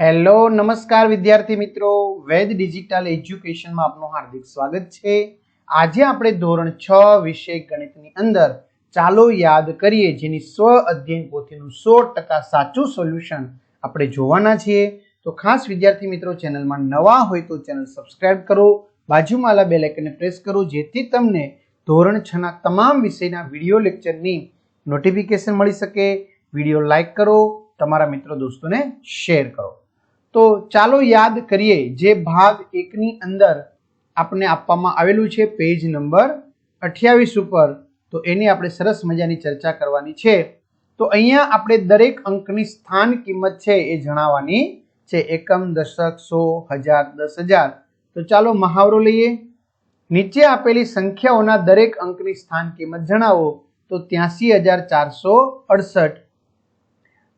Hello નમસ્કાર વિદ્યાર્થી મિત્રો, વેદ ડિજિટલ એજ્યુકેશનમાં આપનું હાર્દિક સ્વાગત છે। આજે આપણે ધોરણ 6 વિષય ગણિતની અંદર ચાલો યાદ કરીએ જેની સ્વ અધ્યયન પોથીનું 100% સાચું સોલ્યુશન આપણે જોવાના છીએ। તો ખાસ વિદ્યાર્થી મિત્રો, ચેનલમાં નવા હોય તો ચેનલ સબસ્ક્રાઇબ કરો, બાજુમાં આવેલા બેલ આઇકનને પ્રેસ કરો જેથી તમને ધોરણ 6 ના તમામ વિષયના વિડિયો લેક્ચરની નોટિફિકેશન મળી શકે। વિડિયો લાઈક કરો, તમારા મિત્રો દોસ્તોને શેર કરો। તો ચાલો યાદ કરીએ જે ભાગ 1 ની અંદર આપણે આપવામાં આવેલું છે પેજ નંબર 28 ઉપર, તો એની આપણે સરસ મજાની ચર્ચા કરવાની છે। તો અહીંયા આપણે દરેક અંકની સ્થાન કિંમત છે એ જણાવવાની છે, એકમ, દશક, સો, હજાર, 10,000। તો ચાલો મહાવરો લઈએ। નીચે આપેલી સંખ્યાઓના દરેક અંકની સ્થાન કિંમત જણાવો। તો 83,468,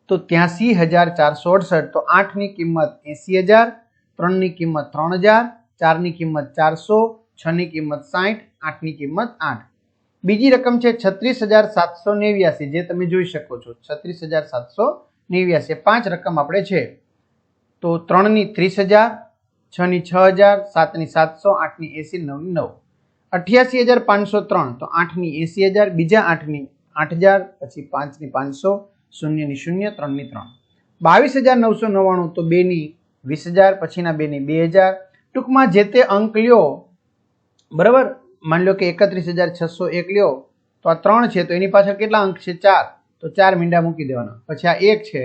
તો 83,468। તો 8 ની કિંમત 80,000, 3 ની કિંમત 3,000, 4 ની કિંમત 400, 6 ની કિંમત 60, 8 ની કિંમત 8। બીજી રકમ છે 36,789, જે તમે જોઈ શકો છો 36,789, 5 રકમ આપણે છે। તો 3 ની 30,000, 6 ની 6,000, 7 ની 700, 8 ની 80, 9 ની 9। 88,503, તો 8 ની 80,000, બીજા 8 ની 8,000, પછી 5 ની 500, 0 ની 0, 3 ની 3। 22,999, તો 2 ની 20,000, પછીના 2 ની 2,000। ટૂંકમાં જે તે અંક લ્યો, બરાબર, માની લો કે 31,601 લ્યો, તો આ 3 છે તો એની પાછળ કેટલા અંક છે? 4, તો 4 મીંડા મૂકી દેવાના। પછી આ 1 છે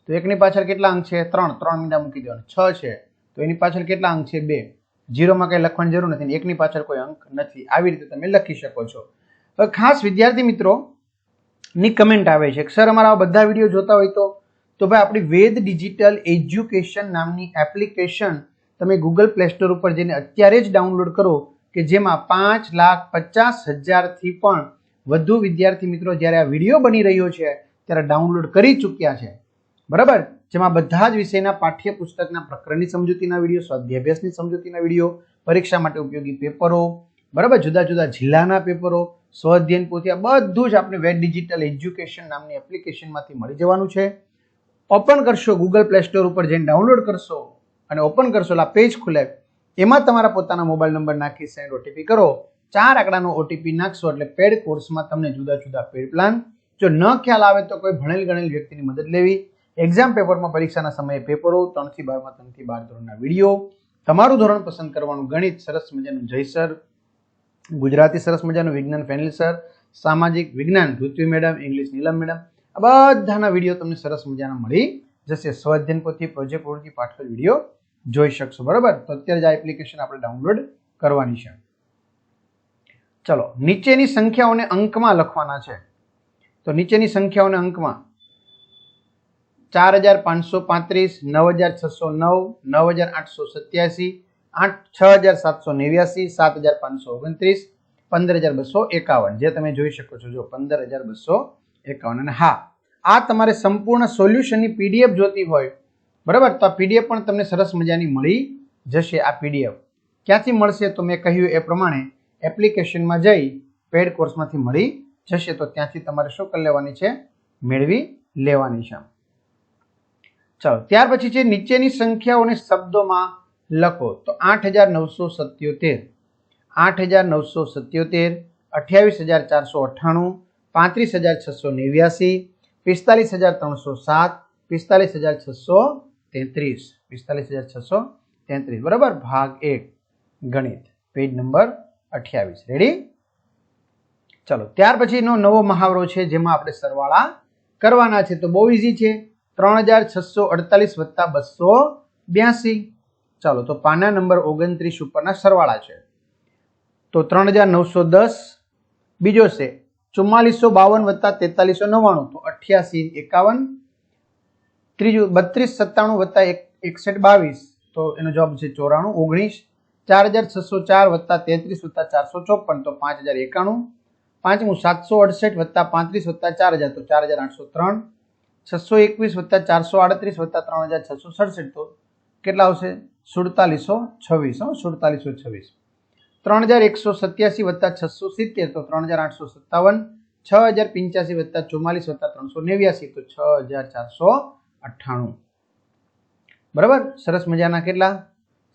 તો 1 ની પાછળ કેટલા અંક છે? 3, 3 મીંડા મૂકી દેવાના। 6 છે તો એની પાછળ કેટલા અંક છે? 2, 0 માં કઈ લખવાની જરૂર નથી, 1 ની પાછળ કોઈ અંક નથી। આવી રીતે તમે લખી શકો છો। હવે ખાસ વિદ્યાર્થી મિત્રો ની કમેન્ટ આવે છે, સર અમારા બધા વિડીયો જોતા હોય તો ભાઈ આપણી વેદ ડિજિટલ એજ્યુકેશન નામની એપ્લિકેશન તમે ગૂગલ પ્લે સ્ટોર ઉપર જઈને અત્યારે જ ડાઉનલોડ કરો, કે જેમાં 5,50,000 થી પણ વધુ વિદ્યાર્થી મિત્રો જ્યારે આ વિડીયો બની રહ્યો છે ત્યારે ડાઉનલોડ કરી ચૂક્યા છે, બરાબર। જેમાં બધા જ વિષયના પાઠ્યપુસ્તકના પ્રકરણની સમજૂતીના વિડીયો, સ્વાધ્યાય અભ્યાસની સમજૂતીના વિડીયો, પરીક્ષા માટે ઉપયોગી પેપરો, બરાબર, જુદા જુદા જિલ્લાના પેપરો, સ્વઅધ્યયન પોથી, આ બધું જ આપણે વેદ ડિજિટલ એજ્યુકેશન નામની એપ્લિકેશનમાંથી મળી જવાનું છે। ઓપન કરશો, ગૂગલ પ્લે સ્ટોર ઉપર જઈને ડાઉનલોડ કરશો અને ઓપન કરશો એટલે આ પેજ ખુલે, એમાં તમારા પોતાના મોબાઈલ નંબર નાખી સેન્ડ ઓટીપી કરો। 4 આંકડાનો ઓટીપી નાખશો એટલે પેડ કોર્સમાં તમને જુદા જુદા પેડ પ્લાન, જો ન ખ્યાલ આવે તો કોઈ ભણેલ ગણેલ વ્યક્તિની મદદ લેવી, એક્ઝામ પેપરમાં પરીક્ષાના સમયે પેપરો, 3 થી 12 માં 3 થી 12 ધોરણના વિડીયો, તમારું ધોરણ પસંદ કરવાનું, ગણિત સરસ મજાનું જય સર, ગુજરાતી સરસ મજાનું વિજ્ઞાન ફેનિલ સર, સામાજિક વિજ્ઞાન પૃથ્વી મેડમ, ઇંગ્લિશ નીલમ મેડમ, આ બધાના વિડીયો તમને સરસ મજાના મળી જશે। સ્વઅધ્યયન પોથી, પ્રોજેક્ટ પ્રવૃત્તિ, પાઠવેલ વિડીયો જોઈ શકશો, બરાબર। તો અત્યારે જ આ એપ્લિકેશન આપણે ડાઉનલોડ કરવાની છે। ચલો, નીચેની સંખ્યાઓને અંકમાં લખવાના છે। તો નીચેની સંખ્યાઓને અંકમાં 4,535, 9,609, 9,887, 6,789, 7,529, 15,251, જે તમે જોઈ શકો છો, જો 15,251। અને હા, આ તમારે સંપૂર્ણ સોલ્યુશનની પીડીએફ જોતી હોય, બરાબર, તો આ પીડીએફ પણ તમને સરસ મજાની મળી જશે। આ પીડીએફ ક્યાંથી મળશે? તો મેં કહ્યું એ પ્રમાણે એપ્લિકેશનમાં જઈ પેડ કોર્સમાંથી મળી જશે, તો ત્યાંથી તમારે શું કરી લેવાની છે? મેળવી લેવાની છે। ચાલો, ત્યાર પછી છે નીચેની સંખ્યાઓને શબ્દોમાં લખો। તો 8,977, 8,977, 28,498, 35,689, 45,307, 45,633, 45,633, બરાબર। ભાગ 1 ગણિત, પેજ નંબર 28, રેડી? ચલો, ત્યાર પછીનો નવો મહાવરો છે જેમાં આપણે સરવાળા કરવાના છે। તો બહુ ઈઝી છે, 3,648 વત્તા 282। ચાલો, તો પાના નંબર 29 ઉપરના સરવાળા છે। તો 3,910, બીજો છે 4452 વત્તા 4399, તો 8851। ત્રીજું 3297 વત્તા 6122, તો એનો જવાબ છે 94, 19। 4,604 વત્તા 33 વત્તા 454, તો 5,091। પાંચમું 768 વત્તા 35 વત્તા 4,000, તો 4,803। 621 વત્તા 438 વત્તા 3,667, તો કેટલા આવશે? 4726, 4726। 3,187 વત્તા 670, તો 3,857। 6,085 વત્તા 44 વત્તા 389, તો 6,498। બરાબર, સરસ મજાના કેટલા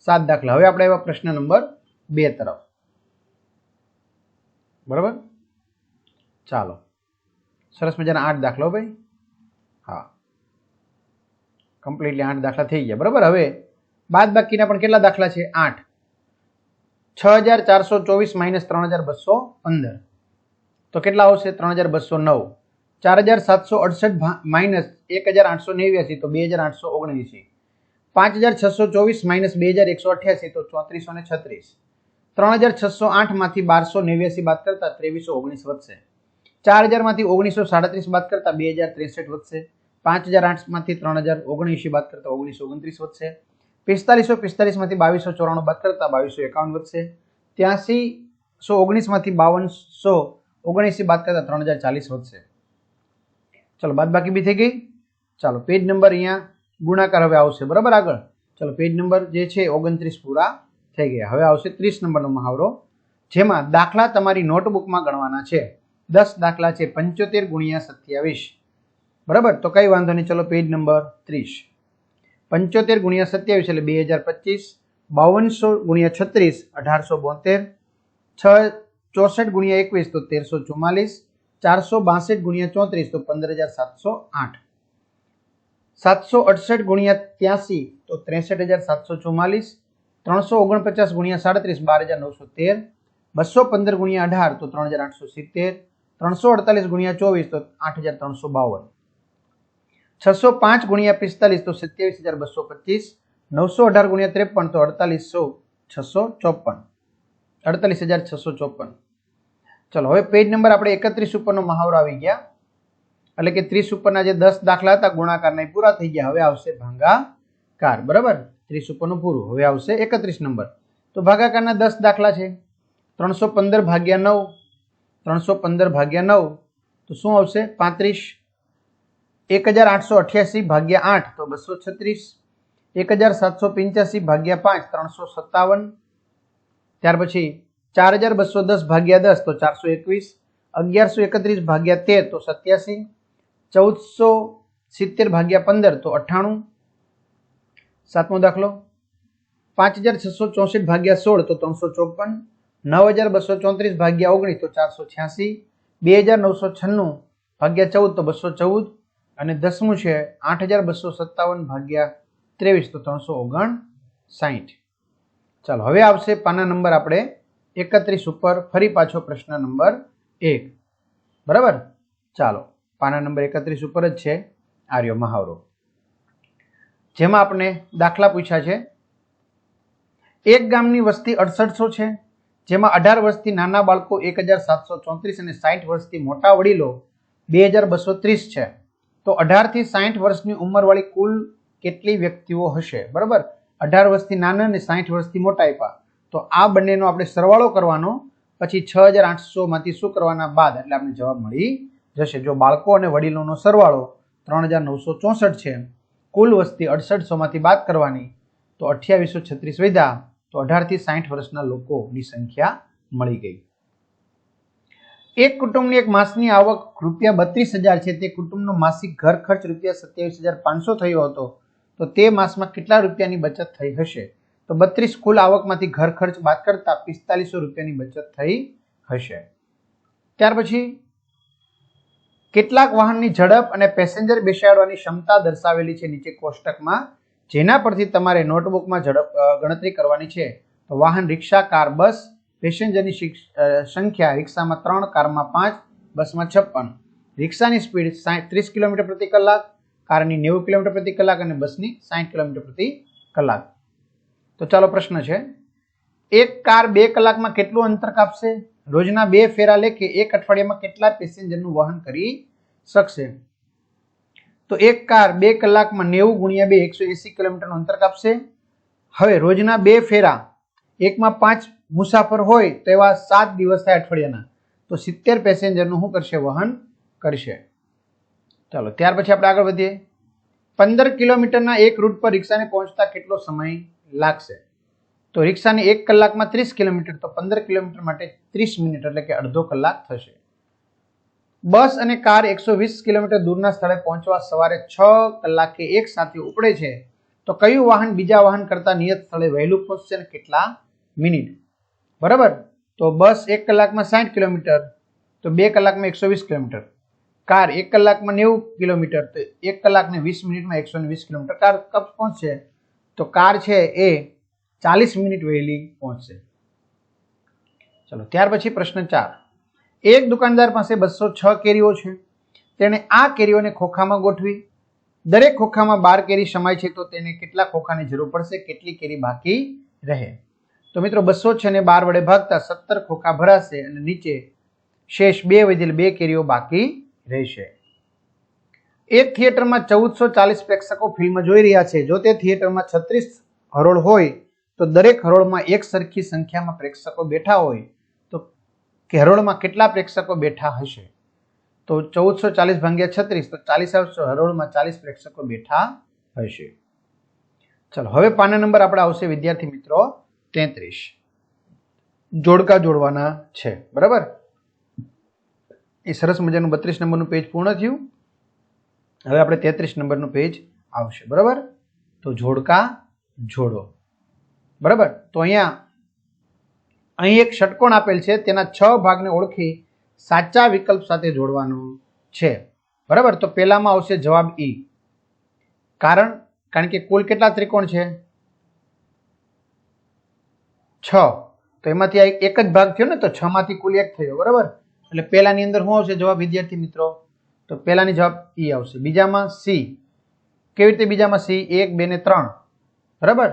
7 દાખલા. હવે આપણે આવ્યા પ્રશ્ન નંબર 2 તરફ. બરાબર, ચાલો સરસ મજાના 8 દાખલા ભાઈ. હા, કમ્પ્લીટલી 8 દાખલા થઈ ગયા. બરાબર, હવે બાદ બાકીના પણ કેટલા દાખલા છે? 8. 6424 માઇનસ 3215 તો કેટલા આવશે? 3209. 4768 માઇનસ 1889 તો 2819. 5624 માઇનસ 2188 તો 3436. 3608 માંથી 1289 બાદ કરતા 2319 વધશે. 4000 માંથી 1937 બાદ કરતા 2063 વધશે. 5008 માંથી 3079 બાદ કરતા 1929 વધશે. 4545 માંથી 2294 બાદ કરતા 2251 વધશે. 8319 માંથી 5279 બાદ કરતા 3040 વધશે. ચલો બાદ બાકી બી થઈ ગઈ. ચાલો પેજ નંબર અહીંયા ગુણાકાર હવે આવશે. બરાબર, આગળ ચલો પેજ નંબર જે છે 29 પૂરા થઈ ગયા. હવે આવશે 30 નંબરનો મહાવરો, જેમાં દાખલા તમારી નોટબુકમાં ગણવાના છે. 10 દાખલા છે 75 ગુણ્યા 27. બરાબર, તો કઈ વાંધો નહીં. ચલો પેજ નંબર 30. 75 ગુણ્યા 27 એટલે 2025. 5200 ગુણ્યા 36 1872. 64 ગુણ્યા 21 તો 1344. 462 ગુણ્યા 34 તો 15708. 768 ગુણ્યા 83 તો 63744. 349 ગુણ્યા 37 12913. 215 ગુણ્યા 18 તો 3870. 348 ગુણ્યા 24 તો 8352. 605 ગુણ્યા 45 તો 27225. 918 ગુણ્યા 53 તો 48654. 48654. ચલો હવે પેજ નંબર આપણે 31 ઉપરનો મહાવરો આવી ગયા. એટલે કે 30 ઉપરના જે 10 દાખલા હતા ગુણાકારના એ પૂરા થઈ ગયા. હવે આવશે ભાગાકાર. બરાબર, 30 ઉપરનું પૂરું. હવે આવશે 31 નંબર. તો ભાગાકારના 10 દાખલા છે. 315 ભાગ્યા 9. 315 ભાગ્યા 9 તો શું આવશે? 35. 1888 ભાગ્યા 8 તો 236. 1785 ભાગ્યા 5 357. ત્યાર પછી 4210 ભાગ્યા 10 તો 421. 1131 ભાગ્યા 13 તો 87. 1470 ભાગ્યા 15 તો 98. સાતમો દાખલો 5664 ભાગ્યા 16 તો 354. 9234 ભાગ્યા 19 તો 486. 2996 ભાગ્યા 14 તો 214. અને 10મું છે 8257 ભાગ્યા 23 તો 359. ચાલો હવે આવશે પાના નંબર આપણે 31 ઉપર ફરી પાછો પ્રશ્ન નંબર 1. બરાબર, ચાલો પાના નંબર 31 ઉપર જ છે આર્યો મહાવરો, જેમાં આપણે દાખલા પૂછ્યા છે. એક ગામની વસ્તી 6800 છે, જેમાં 18 વર્ષથી નાના બાળકો 1734 અને 60 વર્ષથી મોટા વડીલો 2230 છે. તો 18 થી 60 વર્ષની ઉંમરવાળી કુલ કેટલી વ્યક્તિઓ હશે? બરાબર, 18 વર્ષથી નાના અને 60 વર્ષથી મોટા આપ્યા. તો આ બંનેનો આપણે સરવાળો કરવાનો, પછી 6800 માંથી શું કરવાના બાદ, એટલે આપણે જવાબ મળી જશે. જો બાળકો અને વડીલોનો સરવાળો 3964 છે, કુલ વસ્તી 6800 માંથી બાદ કરવાની, તો 2836 વધ્યા. તો 18 થી 60 વર્ષના લોકોની સંખ્યા મળી ગઈ. એક કુટુંબની એક માસની આવક રૂપિયા 32,000 છે. તે કુટુંબનો માસિક ઘર ખર્ચ રૂપિયા 27,500 થયો હતો. તો તે માસમાં કેટલા રૂપિયાની બચત થઈ હશે? તો 32 કુલ આવકમાંથી ઘર ખર્ચ બાદ કરતા 4500 રૂપિયાની બચત થઈ હશે. ત્યાર પછી કેટલાક વાહનની ઝડપ અને પેસેન્જર બેસાડવાની ક્ષમતા દર્શાવેલી છે નીચે કોષ્ટકમાં, જેના પરથી તમારે નોટબુકમાં ગણતરી કરવાની છે. તો વાહન રિક્ષા, કાર, બસ. પેસેન્જરની સંખ્યા રિક્ષામાં 3, કારમાં 5, બસમાં 56. રિક્ષાની સ્પીડ 30 કિલોમીટર પ્રતિ કલાક, કારની 90 કિલોમીટર પ્રતિ કલાક અને બસની 60 કિલોમીટર પ્રતિ કલાક. તો ચાલો પ્રશ્ન છે, એક કાર 2 કલાકમાં કેટલું અંતર કાપશે? રોજના 2 ફેરા લેકે એક અઠવાડિયામાં કેટલા પેસેન્જરનું વહન કરી શકશે? તો એક કાર 2 કલાકમાં 90 ગુણ્યા 2 180 કિલોમીટરનું અંતર કાપશે. હવે રોજના 2 ફેરા, એકમાં 5 મુસાફર હોય તો એવા 7 દિવસ થાય અઠવાડિયાના, તો 70 પેસેન્જરનું શું કરશે? વહન કરશે. ચાલો ત્યાર પછી આપણે આગળ વધીએ. 15 કિલોમીટરના એક રૂટ પર રિક્ષાને પહોંચતા કેટલો સમય લાગશે? તો રિક્ષાને 1 કલાકમાં 30 કિલોમીટર, તો 15 કિલોમીટર માટે 30 મિનિટ એટલે કે અડધો કલાક થશે. બસ અને કાર 120 કિલોમીટર દૂરના સ્થળે પહોંચવા સવારે 6 કલાકે એક સાથે ઉપડે છે, તો કયું વાહન બીજા વાહન કરતા નિયત સ્થળે વહેલું પહોંચશે અને કેટલા મિનિટ? બરાબર. તો બસ 1 કલાકમાં 60 કિલોમીટર, તો 2 કલાકમાં 120 કિલોમીટર. કાર 1 કલાકમાં 90 કિલોમીટર, તો 1 કલાક ને 20 મિનિટમાં 120 કિલોમીટર કાર કબ પહોંચશે? તો કાર છે એ 40 મિનિટ વહેલી પહોંચશે. ચલો ત્યાર પછી પ્રશ્ન 4. એક દુકાનદાર પાસે 206 કેરીઓ છે. તેણે આ કેરીઓને ખોખામાં ગોઠવી. દરેક ખોખામાં 12 કેરી સમાય છે, તો તેને કેટલા ખોખાની જરૂર પડશે? કેટલી કેરી બાકી રહે? તો મિત્રો 206 ને 12 વડે ભાગતા 17 ખોખા ભરાશે અને નીચે શેષ 2 વધેલ 2 કેરીઓ બાકી રહેશે. એક થિયેટરમાં 1440 પ્રેક્ષકો ફિલ્મ જોઈ રહ્યા છે. જો તે થિયેટરમાં 36 હરોળ હોય તો દરેક હરોળમાં એક સરખી સંખ્યામાં પ્રેક્ષકો બેઠા હોય તો હરોળમાં કેટલા પ્રેક્ષકો બેઠા હશે? તો 1440 ભાગ્યા 36 તો 40 આવશે. હરોળમાં 40 પ્રેક્ષકો બેઠા હશે. ચલો હવે પાના નંબર આપણે આવશે વિદ્યાર્થી મિત્રો 33. જોડકા જોડવાના છે. બરાબર. એ સરસ મજાનું 32 નંબરનું પેજ પૂર્ણ થયું. હવે આપણે 33 નંબરનું પેજ આવશે. બરાબર. તો જોડકા જોડો. બરાબર. તો અહીં એક ષટકોણ આપેલ છે, તેના 6 ભાગને ઓળખી સાચા વિકલ્પ સાથે જોડવાનું છે. બરાબર. તો પહેલામાં આવશે જવાબ ઈ. કારણ કે કુલ કેટલા ત્રિકોણ છે? 6. તો એમાંથી એક જ ભાગ થયો ને, તો 6 માંથી કુલ 1 થયો. બરાબર. એટલે પહેલાની અંદર શું આવશે જવાબ વિદ્યાર્થી મિત્રો? તો પહેલાની જવાબ ઈ આવશે. બીજામાં સી. કેવી રીતે બીજામાં સી? 1 2 ને 3. બરાબર.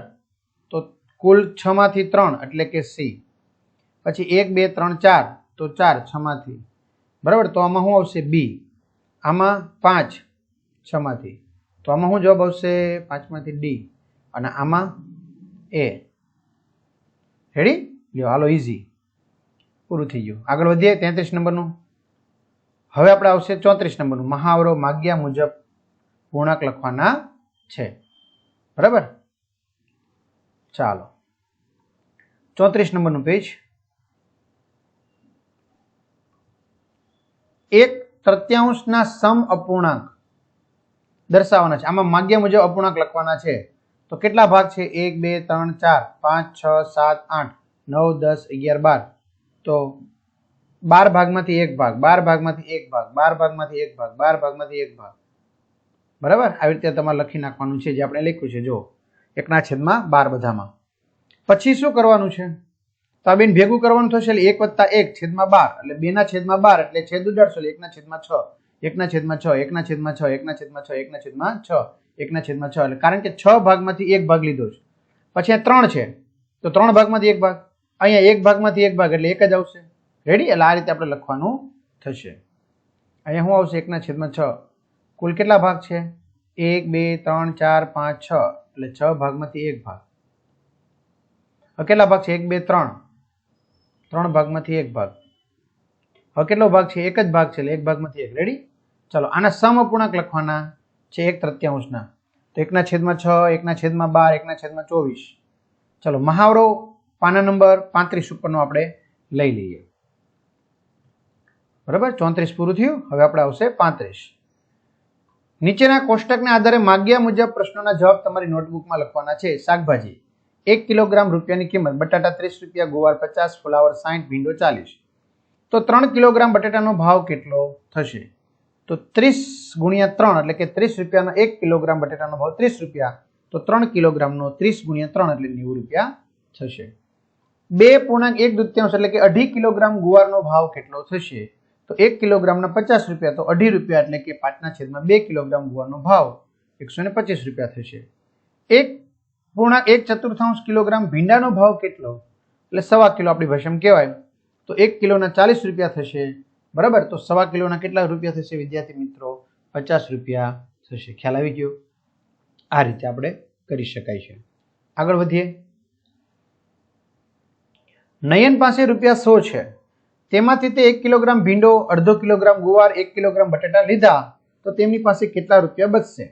તો કુલ 6 માંથી 3 એટલે કે સી. પછી 1 2 3 4, તો 4 6 માંથી. બરાબર. તો આમાં શું આવશે? બી. આમાં 5 6 માંથી. તો આમાં શું જવાબ આવશે? 5 માંથી ડી. અને આમાં એ. રેડી? લ્યો હાલો, ઈઝી, પૂરું થઈ ગયું. આગળ વધીએ 33 નંબરનું. હવે આપણે આવશે 34 નંબરનું. મહાવરો માગ્યા મુજબ પૂર્ણાંક લખવાના છે. બરાબર. ચાલો 34 નંબરનું પેજ. 1/3 સમ અપૂર્ણાંક દર્શાવવાના છે. આમાં માગ્યા મુજબ અપૂર્ણાંક લખવાના છે. તો કેટલા ભાગ છે? 1 2 3 4 5 6 7 8 9 10 11 12. તો 12 ભાગમાંથી 1 ભાગ, 12 ભાગમાંથી 1 ભાગ, 12 ભાગમાંથી 1 ભાગ, 12 ભાગમાંથી 1 ભાગ. બરાબર. આવી રીતે તમારે લખી નાખવાનું છે, જે આપણે લખ્યું છે. જો 1/12 બધામાં. પછી શું કરવાનું છે? તો આ બેન ભેગું કરવાનું થશે એટલે 1 + 1/12 એટલે 2/12 એટલે છેદ ઉડાડશો એટલે 1/6 1/6 1/6 1/6 1/6 1/6 એટલે કારણ કે 6 ભાગમાંથી 1 ભાગ લીધો છે. પછી આ 3 છે, તો 3 ભાગમાંથી 1 ભાગ. અહીંયા 1 ભાગમાંથી 1 ભાગ એટલે 1 જ આવશે. રેડી? એટલે આ રીતે આપણે લખવાનું થશે. અહીંયા શું આવશે? 1/6. કુલ કેટલા ભાગ છે? 1 2 3 4 5 6 એટલે 6 ભાગમાંથી 1 ભાગ. હવે કેટલા ભાગ છે? 1 2 3 3 ભાગમાંથી 1 ભાગ. હવે કેટલો ભાગ છે? 1 જ ભાગ છે એટલે 1 ભાગમાંથી 1. રેડી? ચાલો આના સમ અપૂર્ણાંક લખવાના છે 1/3 તો 1/6 1/12 1/24. ચલો મહાવરો પાના નંબર 35 ઉપરનો આપણે લઈ લઈએ. બરાબર. 34 પૂરું થયું. હવે આપણે આવશે 35. નીચેના કોષ્ટકના આધારે માગ્યા મુજબ પ્રશ્નોના જવાબ તમારી નોટબુકમાં લખવાના છે. શાકભાજી 1 કિલોગ્રામ રૂપિયાની કિંમત. બટાટા 30 રૂપિયા, ગુવાર 50, ફુલાવર 60, ભીંડો 40. તો 3 કિલોગ્રામ બટાટાનો ભાવ કેટલો થશે? તો 30 ગુણ્યા 3 એટલે કે 30 રૂપિયાનો 1 કિલોગ્રામ બટાટાનો ભાવ 30 રૂપિયા. તો 3 કિલોગ્રામનો 30 ગુણ્યા 3 એટલે 90 રૂપિયા થશે. 2.1/2 એટલે કે 2.5 કિલોગ્રામ ગુવારનો ભાવ કેટલો થશે? તો 1 કિલોગ્રામના 50 રૂપિયા, તો 2.5 રૂપિયા એટલે કે 5/2 કિલોગ્રામ ગુવારનો ભાવ 125 રૂપિયા થશે. 1.1/4 કિલોગ્રામ ભીંડાનો ભાવ કેટલો? એટલે 1/4 કિલો આપણી ભાષામાં કહેવાય. તો 1 કિલોના 40 રૂપિયા થશે. બરાબર. તો 1/4 કિલોના કેટલા રૂપિયા થશે વિદ્યાર્થી મિત્રો? 50 રૂપિયા થશે. ખ્યાલ આવી ગયો? આ રીતે આપણે કરી શકાય છે. આગળ વધીએ. નયન પાસે રૂપિયા 100 છે. તેમાંથી તે 1 કિલોગ્રામ ભીંડો, 1/2 કિલોગ્રામ ગુવાર, 1 કિલોગ્રામ બટાટા લીધા, તો તેમની પાસે કેટલા રૂપિયા બચશે?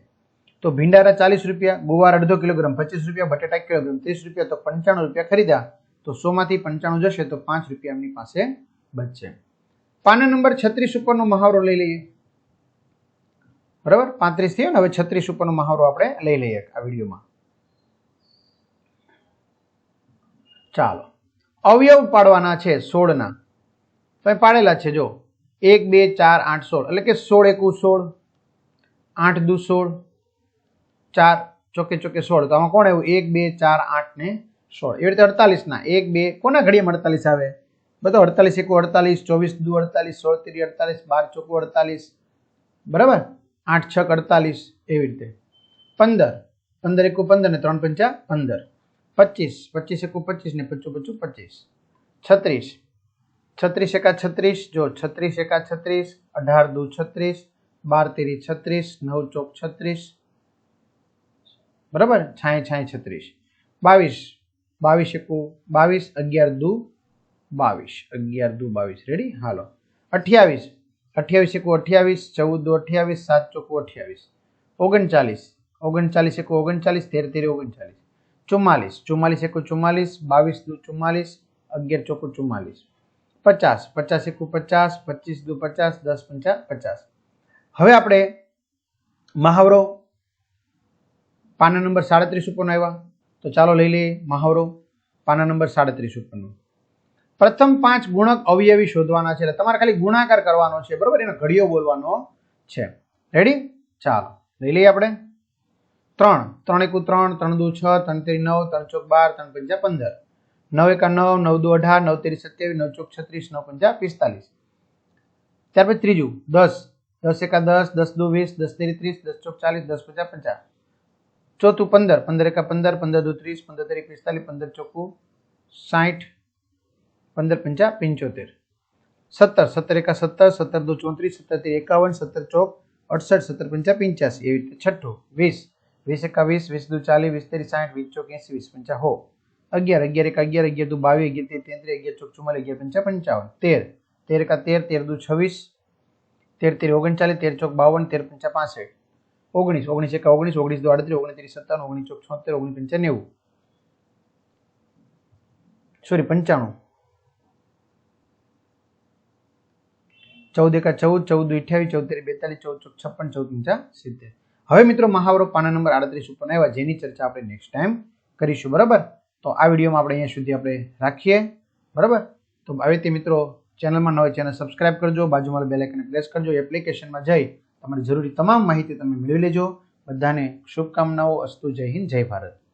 તો ભીંડાના 40 રૂપિયા, ગુવાર 1/2 કિલોગ્રામ 25 રૂપિયા, બટાટા 1 કિલોગ્રામ 30 રૂપિયા, તો 95 રૂપિયા ખરીદ્યા. તો 100 માંથી 95 જશે તો 5 રૂપિયા એમની પાસે બચશે. પાના નંબર 36 ઉપરનો મહાવરો લઈ લઈએ. બરાબર. 35 થયો ને, હવે 36 ઉપરનો મહાવરો આપણે લઈ લઈએ આ વિડીયોમાં. ચાલો અવયવ પાડવાના છે 16 ના, તો એ પાડેલા છે જો 1 2 4 8 16 એટલે કે 16 એકુ 16, 8 દુ 16, 4 ચોકે ચોકે 16, તો આમાં કોણ આવ્યું 1 2 4 8 ને 16, એવી રીતે 48 ના 1 2 કોના ઘડિયામાં 48 આવે, બધો 48 એકુ 48, 24 દુ 48, 16 ત્રી 48, 12 ચોકુ 48, બરાબર, 8 6 48, એવી રીતે 15 15 એકુ 15 ને 3 પંચા 15, 25 25 એકુ 25 ને 55 25, 36 36 એકા 36, જો 36 એકા 36, 18 દુ 36, 12 તેરી 36, 9 ચોક 36, બરાબર, 6 6 36, 22 22 એકુ 22, 11 દુ 22, 11 દુ 22, રેડી, હાલો 28 28 એકુ 28, 14 દુ 28, 7 ચોકુ 28, 39 39 એકુ 39, 13 તેરી 39, 44 44 એકુ 44, 22 દુ 44, 11 ચોકુ 44, 50 50 એકુ 50, 25 દુ 50, 10 પંચા 50. હવે આપણે મહાવરો પાના નંબર 37 ઉપરનો આવ્યા, તો ચાલો લઈ લઈએ મહાવરો પાના નંબર 37 ઉપરનો. પ્રથમ 5 ગુણક અવયવી શોધવાના છે, એટલે તમારે ખાલી ગુણાકાર કરવાનો છે, બરોબર, એનો ઘડિયો બોલવાનો છે. રેડી, ચાલો લઈ લઈએ આપણે 3 3 એકુ 3, 3 દુ 6, 3 તેરી 9, 3 ચોક 12, 3 પંચા 15, 9 એકા 9, 9 દુ 18, 9 તેરી 27, 9 ચોક 36, 9 પંચા 45. ત્યાર પછી ત્રીજું 10 10 એકા 10, 10 દુ 20, 10 તેરી 30, 10 ચોક 40, 10 પંચા 50. ચોથું 15 15 એકા 15, 15 દુ 30, 15 તેરી 45, 15 ચોકુ 60, 15 પંચા 75. 17 17 એકા 17, 17 દુ 34, 17 તેરી 51, 17 ચોક 68, 17 પંચા 85, એવી રીતે. છઠ્ઠું 20 20 એકા 20, 20 દુ 40, 20 તેરી 60, 20 ચોક 80, 20 પંચા 100. 11 11 એકા 11, 11 દુ 22, 11 તેરી 33, 11 ચોક 44, 11 પંચા 55. 13 13 એકા 13, 13 દુ 26, 13 તેરી 39, 13 ચોક 52, 13 પંચા 65. 19 19 એકા 19, 19 દુ 38, 19 તેરી 57, 19 ચોક 76, 19 પંચા 90, સોરી 95. 14 એકા 14, 14 દુ 28, 14 તેરી 42, 14 ચોક 56, 14 પંચા 70. હવે મિત્રો મહાવરો પાના નંબર 38 ઉપર આવ્યા, જેની ચર્ચા આપણે નેક્સ્ટ ટાઈમ કરીશું, બરાબર. તો આ વિડીયોમાં આપણે અહીંયા સુધી આપણે રાખીએ, બરાબર. તો આવી રીતે મિત્રો ચેનલમાં નવા ચેનલ સબસ્ક્રાઇબ કરજો, બાજુમાં બેલ આઇકન પ્રેસ કરજો, એપ્લિકેશનમાં જઈ તમારી જરૂરી તમામ માહિતી તમે મેળવી લેજો. બધાને શુભકામનાઓ. અસ્તુ. જય હિન્દ, જય ભારત.